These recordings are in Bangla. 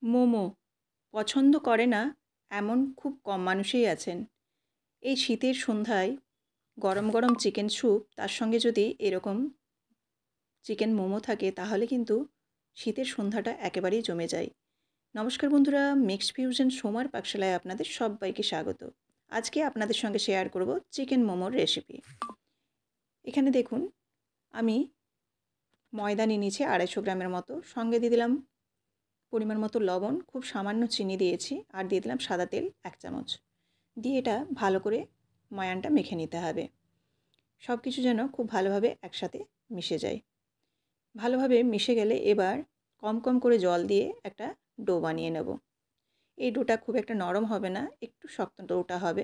মোমো পছন্দ করে না এমন খুব কম মানুষই আছেন। এই শীতের সন্ধ্যায় গরম গরম চিকেন স্যুপ, তার সঙ্গে যদি এরকম চিকেন মোমো থাকে তাহলে কিন্তু শীতের সন্ধ্যাটা একেবারেই জমে যায়। নমস্কার বন্ধুরা, মিক্সড ফিউশন সোমার পাকশালায় আপনাদের সবাইকে স্বাগত। আজকে আপনাদের সঙ্গে শেয়ার করব চিকেন মোমোর রেসিপি। এখানে দেখুন, আমি ময়দা নিয়ে নিয়েছি 250 গ্রামের মতো, সঙ্গে দিয়ে দিলাম পরিমাণ মতো লবণ, খুব সামান্য চিনি দিয়েছি, আর দিয়ে দিলাম সাদা তেল 1 চামচ। দিয়ে এটা ভালো করে ময়ানটা মেখে নিতে হবে। সব কিছু যেন খুব ভালোভাবে একসাথে মিশে যায়। ভালোভাবে মিশে গেলে এবার কম কম করে জল দিয়ে একটা ডো বানিয়ে নেব। এই ডোটা খুব একটা নরম হবে না, একটু শক্ত ডোটা হবে।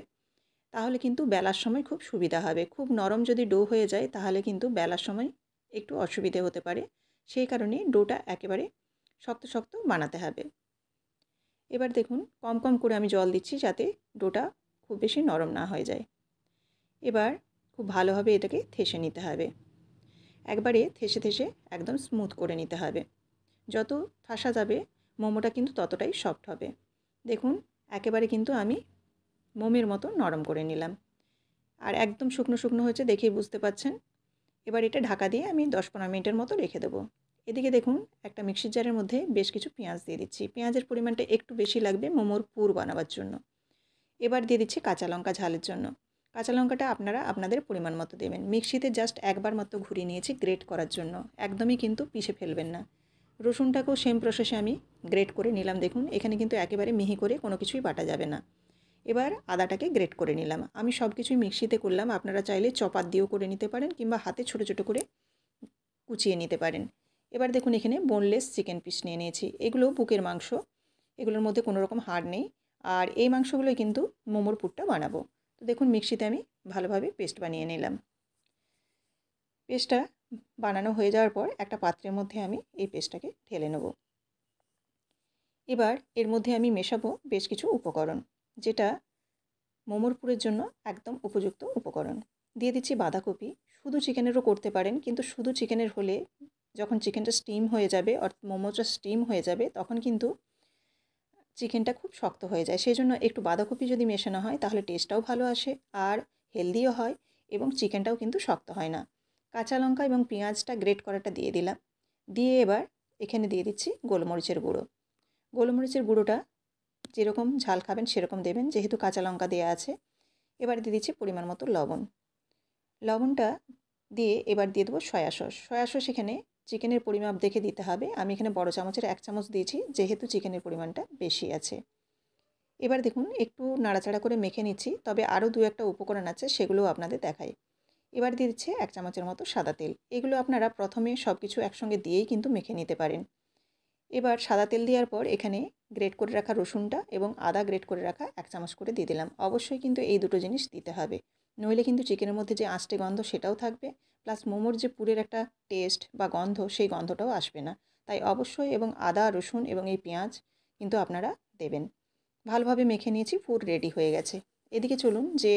তাহলে কিন্তু বেলার সময় খুব সুবিধা হবে। খুব নরম যদি ডো হয়ে যায় তাহলে কিন্তু বেলার সময় একটু অসুবিধে হতে পারে। সেই কারণে ডোটা একেবারে শক্ত শক্ত বানাতে হবে। এবার দেখুন, কম কম করে আমি জল দিচ্ছি যাতে ডোটা খুব বেশি নরম না হয়ে যায়। এবার খুব ভালোভাবে এটাকে থেসে নিতে হবে। একবারে থেসে থেসে একদম স্মুথ করে নিতে হবে। যত ঠাসা যাবে মোমোটা কিন্তু ততটাই সফট হবে। দেখুন, একেবারে কিন্তু আমি মোমের মতো নরম করে নিলাম। আর একদম শুকনো শুকনো হয়েছে, দেখেই বুঝতে পাচ্ছেন। এবার এটা ঢাকা দিয়ে আমি 10-15 মিনিটের মতো রেখে দেবো। এদিকে দেখুন, একটা মিক্সির জারের মধ্যে বেশ কিছু পেঁয়াজ দিয়ে দিচ্ছি। পেঁয়াজের পরিমাণটা একটু বেশি লাগবে মোমোর পুর বানাবার জন্য। এবার দিয়ে দিচ্ছি কাঁচা লঙ্কা ঝালের জন্য। কাঁচা লঙ্কাটা আপনারা আপনাদের পরিমাণ মতো দেবেন। মিক্সিতে জাস্ট একবার মতো ঘুরিয়ে নিয়েছি গ্রেট করার জন্য, একদমই কিন্তু পিষে ফেলবেন না। রসুনটাকেও সেম প্রসেসে আমি গ্রেট করে নিলাম। দেখুন, এখানে কিন্তু একেবারে মিহি করে কোনো কিছুই বাটা যাবে না। এবার আদাটাকে গ্রেট করে নিলাম। আমি সব কিছুই মিক্সিতে করলাম, আপনারা চাইলে চপার দিয়েও করে নিতে পারেন কিংবা হাতে ছোটো ছোটো করে কুচিয়ে নিতে পারেন। এবার দেখুন, এখানে বোনলেস চিকেন পিস নিয়ে নিয়েছি। এগুলো বুকের মাংস, এগুলোর মধ্যে কোনো রকম হাড় নেই। আর এই মাংসগুলোই কিন্তু মোমোর পুরটা বানাবো। তো দেখুন, মিক্সিতে আমি ভালোভাবে পেস্ট বানিয়ে নিলাম। পেস্টটা বানানো হয়ে যাওয়ার পর একটা পাত্রের মধ্যে আমি এই পেস্টটাকে ঢেলে নেব। এবার এর মধ্যে আমি মেশাবো বেশ কিছু উপকরণ, যেটা মোমোর পুরের জন্য একদম উপযুক্ত উপকরণ। দিয়ে দিচ্ছি বাঁধাকপি। শুধু চিকেনেরও করতে পারেন, কিন্তু শুধু চিকেনের হলে যখন চিকেনটা স্টিম হয়ে যাবে অর্থাৎ মোমোটা স্টিম হয়ে যাবে তখন কিন্তু চিকেনটা খুব শক্ত হয়ে যায়। সেই জন্য একটু বাঁধাকপি যদি মেশানো হয় তাহলে টেস্টটাও ভালো আসে, আর হেলদিও হয়, এবং চিকেনটাও কিন্তু শক্ত হয় না। কাঁচা লঙ্কা এবং পেঁয়াজটা গ্রেট করাটা দিয়ে দিলাম। দিয়ে এবার এখানে দিয়ে দিচ্ছি গোলমরিচের গুঁড়ো। গোলমরিচের গুঁড়োটা যেরকম ঝাল খাবেন সেরকম দেবেন, যেহেতু কাঁচা লঙ্কা দেওয়া আছে। এবার দিয়ে দিচ্ছি পরিমাণ মতো লবণ। লবণটা দিয়ে এবার দিয়ে দেবো সয়া সস। সয়া সস এখানে চিকেনের পরিমাপ দেখে দিতে হবে। আমি এখানে বড় চামচের 1 চামচ দিয়েছি, যেহেতু চিকেনের পরিমাণটা বেশি আছে। এবার দেখুন, একটু নাড়াচাড়া করে মেখে নিচ্ছি, তবে আরও 2-1টা উপকরণ আছে, সেগুলোও আপনাদের দেখাই। এবার দিয়ে দিচ্ছি 1 চামচের মতো সাদা তেল। এগুলো আপনারা প্রথমে সব কিছু একসঙ্গে দিয়েই কিন্তু মেখে নিতে পারেন। এবার সাদা তেল দেওয়ার পর এখানে গ্রেট করে রাখা রসুনটা এবং আদা গ্রেট করে রাখা 1 চামচ করে দিয়ে দিলাম। অবশ্যই কিন্তু এই দুটো জিনিস দিতে হবে, নইলে কিন্তু চিকেনের মধ্যে যে আঁশটে গন্ধ সেটাও থাকবে, প্লাস মোমোর যে পুরের একটা টেস্ট বা গন্ধ সেই গন্ধটাও আসবে না। তাই অবশ্যই এবং আদা, রসুন এবং এই পেঁয়াজ কিন্তু আপনারা দেবেন। ভালোভাবে মেখে নিয়েছি, পুর রেডি হয়ে গেছে। এদিকে চলুন, যে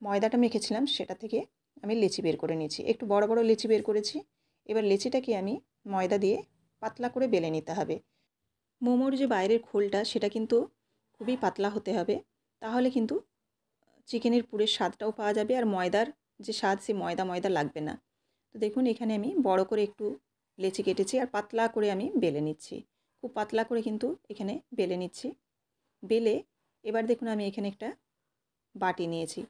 ময়দাটা মেখেছিলাম সেটা থেকে আমি লেচি বের করে নিয়েছি। একটু বড় বড় লেচি বের করেছি। এবার লেচিটাকে আমি ময়দা দিয়ে পাতলা করে বেলে নিতে হবে। মোমোর যে বাইরের খোলটা সেটা কিন্তু খুবই পাতলা হতে হবে, তাহলে কিন্তু চিকেনের পুরের স্বাদটাও পাওয়া যাবে, আর ময়দার যে স্বাদ সে ময়দা ময়দা লাগবে না। তো দেখুন, এখানে আমি বড় করে একটু লেচি কেটেছি আর পাতলা করে আমি বেলে নিচ্ছি। খুব পাতলা করে কিন্তু এখানে বেলে নিচ্ছি। বেলে এবার দেখুন, আমি এখানে একটা বাটি নিয়েছি।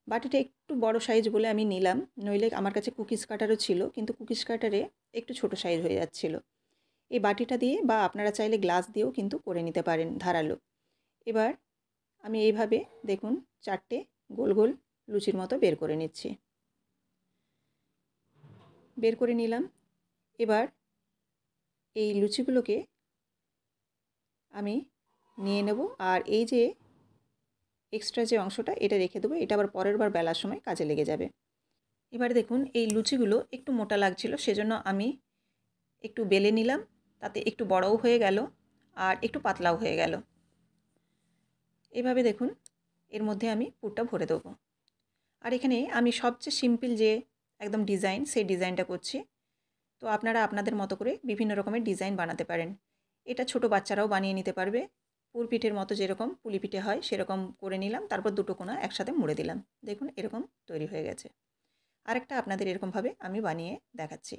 বাটিটা একটু বড় সাইজ বলে আমি নিলাম, নইলে আমার কাছে কুকিজ কাটারও ছিল, কিন্তু কুকিজ কাটারে একটু ছোট সাইজ হয়ে যাচ্ছিল। এই বাটিটা দিয়ে বা আপনারা চাইলে গ্লাস দিয়েও কিন্তু করে নিতে পারেন ধারালো। এবার আমি এইভাবে দেখুন 4টে গোল গোল লুচির মতো বের করে নিচ্ছি। বের করে নিলাম। এবার এই লুচিগুলোকে আমি নিয়ে নেব, আর এই যে এক্সট্রা যে অংশটা এটা রেখে দেবো, এটা আবার পরের বার বেলার সময় কাজে লেগে যাবে। এবার দেখুন, এই লুচিগুলো একটু মোটা লাগছিল, সেজন্য আমি একটু বেলে নিলাম, তাতে একটু বড়ও হয়ে গেল আর একটু পাতলাও হয়ে গেল। এভাবে দেখুন, এর মধ্যে আমি পুরটা ভরে দেবো। আর এখানে আমি সবচেয়ে সিম্পল যে একদম ডিজাইন, সেই ডিজাইনটা করছি। তো আপনারা আপনাদের মতো করে বিভিন্ন রকমের ডিজাইন বানাতে পারেন। এটা ছোট বাচ্চারাও বানিয়ে নিতে পারবে। পুরপিঠের মতো যেরকম পুলি পিঠে হয় সেরকম করে নিলাম, তারপর দুটো কোণা একসাথে মুড়ে দিলাম। দেখুন এরকম তৈরি হয়ে গেছে। আরেকটা আপনাদের এরকমভাবে আমি বানিয়ে দেখাচ্ছি।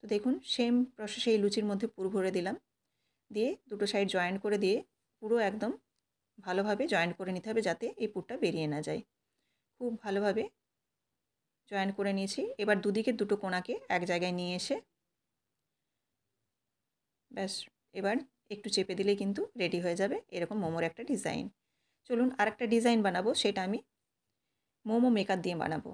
তো দেখুন সেম প্রসেসে এই লুচির মধ্যে পুর ভরে দিলাম, দিয়ে দুটো সাইড জয়েন্ট করে দিয়ে পুরো একদম ভালোভাবে জয়েন্ট করে নিতে হবে যাতে এই পুরটা বেরিয়ে না যায়। খুব ভালোভাবে জয়েন্ট করে নিয়েছি। এবার দুদিকের দুটো কোণাকে এক জায়গায় নিয়ে এসে ব্যাস এবার একটু চেপে দিলেই কিন্তু রেডি হয়ে যাবে এরকম মোমোর একটা ডিজাইন। চলুন আরেকটা ডিজাইন বানাবো, সেটা আমি মোমো মেকার দিয়ে বানাবো।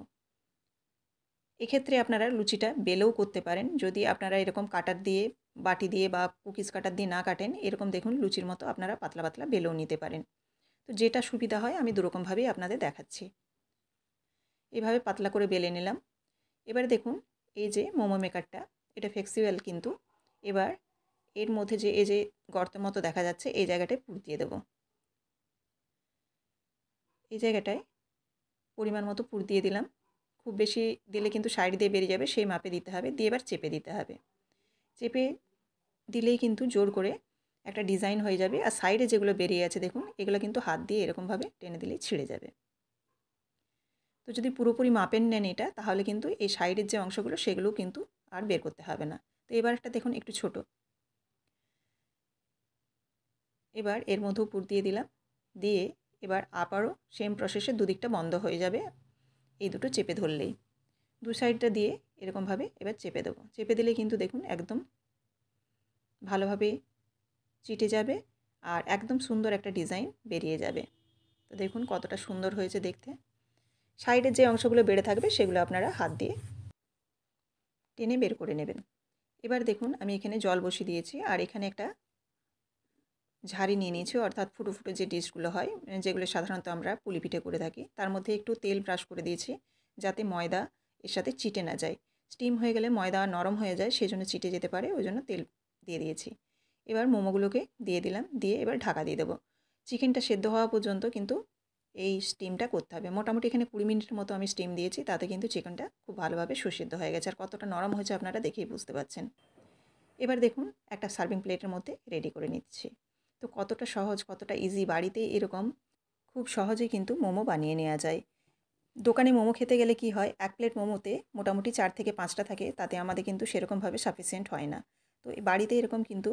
এক্ষেত্রে আপনারা লুচিটা বেলেও করতে পারেন, যদি আপনারা এরকম কাটার দিয়ে বাটি দিয়ে বা কুকিজ কাটার দিয়ে না কাটেন, এরকম দেখুন লুচির মতো আপনারা পাতলা পাতলা বেলেও নিতে পারেন। তো যেটা সুবিধা হয় আমি দুরকমভাবেই আপনাদের দেখাচ্ছি। এভাবে পাতলা করে বেলে নিলাম। এবার দেখুন এই যে মোমো মেকারটা, এটা ফ্লেক্সিবল কিন্তু। এবার এর মধ্যে যে এই যে গর্তের মতো দেখা যাচ্ছে এই জায়গাটায় পুর দিয়ে দেবো। এই জায়গাটায় পরিমাণ মতো পুর দিয়ে দিলাম। খুব বেশি দিলে কিন্তু সাইড দিয়ে বেরিয়ে যাবে, সেই মাপে দিতে হবে। দিয়ে এবার চেপে দিতে হবে। চেপে দিলেই কিন্তু জোর করে একটা ডিজাইন হয়ে যাবে। আর সাইডে যেগুলো বেরিয়ে আছে দেখুন, এগুলো কিন্তু হাত দিয়ে এরকমভাবে টেনে দিলেই ছিঁড়ে যাবে। তো যদি পুরোপুরি মাপেন নেন এটা, তাহলে কিন্তু এই সাইডের যে অংশগুলো সেগুলোও কিন্তু আর বের করতে হবে না। তো এবার একটা দেখুন একটু ছোট, এবার এর মধ্যেও পুর দিয়ে দিলাম। দিয়ে এবার আবারও সেম প্রসেসে দুদিকটা বন্ধ হয়ে যাবে এই দুটো চেপে ধরলেই। দু সাইডটা দিয়ে এরকমভাবে এবার চেপে দেবো। চেপে দিলে কিন্তু দেখুন একদম ভালোভাবে চিটে যাবে আর একদম সুন্দর একটা ডিজাইন বেরিয়ে যাবে। তো দেখুন কতটা সুন্দর হয়েছে দেখতে। সাইডের যে অংশগুলো বেড়ে থাকবে সেগুলো আপনারা হাত দিয়ে টেনে বের করে নেবেন। এবার দেখুন আমি এখানে জল বসিয়ে দিয়েছি আর এখানে একটা ঝাড়ি নিয়ে নিয়েছি, অর্থাৎ ফুটো ফুটো যে ডিশগুলো হয় যেগুলো সাধারণত আমরা পুলি পিঠে করে থাকি, তার মধ্যে একটু তেল ব্রাশ করে দিয়েছি যাতে ময়দা এর সাথে চিটে না যায়। স্টিম হয়ে গেলে ময়দা নরম হয়ে যায়, সেই জন্য চিটে যেতে পারে, ওই জন্য তেল দিয়ে দিয়েছি। এবার মোমোগুলোকে দিয়ে দিলাম, দিয়ে এবার ঢাকা দিয়ে দেবো। চিকেনটা সেদ্ধ হওয়া পর্যন্ত কিন্তু এই স্টিমটা করতে হবে। মোটামুটি এখানে 20 মিনিটের মতো আমি স্টিম দিয়েছি, তাতে কিন্তু চিকেনটা খুব ভালোভাবে সুসিদ্ধ হয়ে গেছে। আর কতটা নরম হয়েছে আপনারা দেখেই বুঝতে পারছেন। এবার দেখুন একটা সার্ভিং প্লেটের মধ্যে রেডি করে নিচ্ছি। তো কতটা সহজ, কতটা ইজি, বাড়িতেই এরকম খুব সহজেই কিন্তু মোমো বানিয়ে নেওয়া যায়। দোকানে মোমো খেতে গেলে কি হয়, এক প্লেট মোমোতে মোটামুটি 4 থেকে 5টা থাকে, তাতে আমাদের কিন্তু সেরকমভাবে সাফিসিয়েন্ট হয় না। তো বাড়িতে এরকম কিন্তু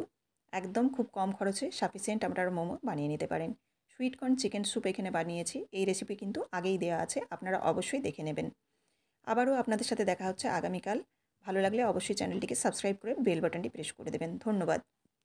একদম খুব কম খরচে সাফিসিয়েন্ট আপনারা মোমো বানিয়ে নিতে পারেন। সুইট কর্ন চিকেন স্যুপ এখানে বানিয়েছি, এই রেসিপি কিন্তু আগেই দেওয়া আছে, আপনারা অবশ্যই দেখে নেবেন। আবারও আপনাদের সাথে দেখা হচ্ছে আগামীকাল। ভালো লাগলে অবশ্যই চ্যানেলটিকে সাবস্ক্রাইব করে বেল বাটনটি প্রেস করে দেবেন। ধন্যবাদ।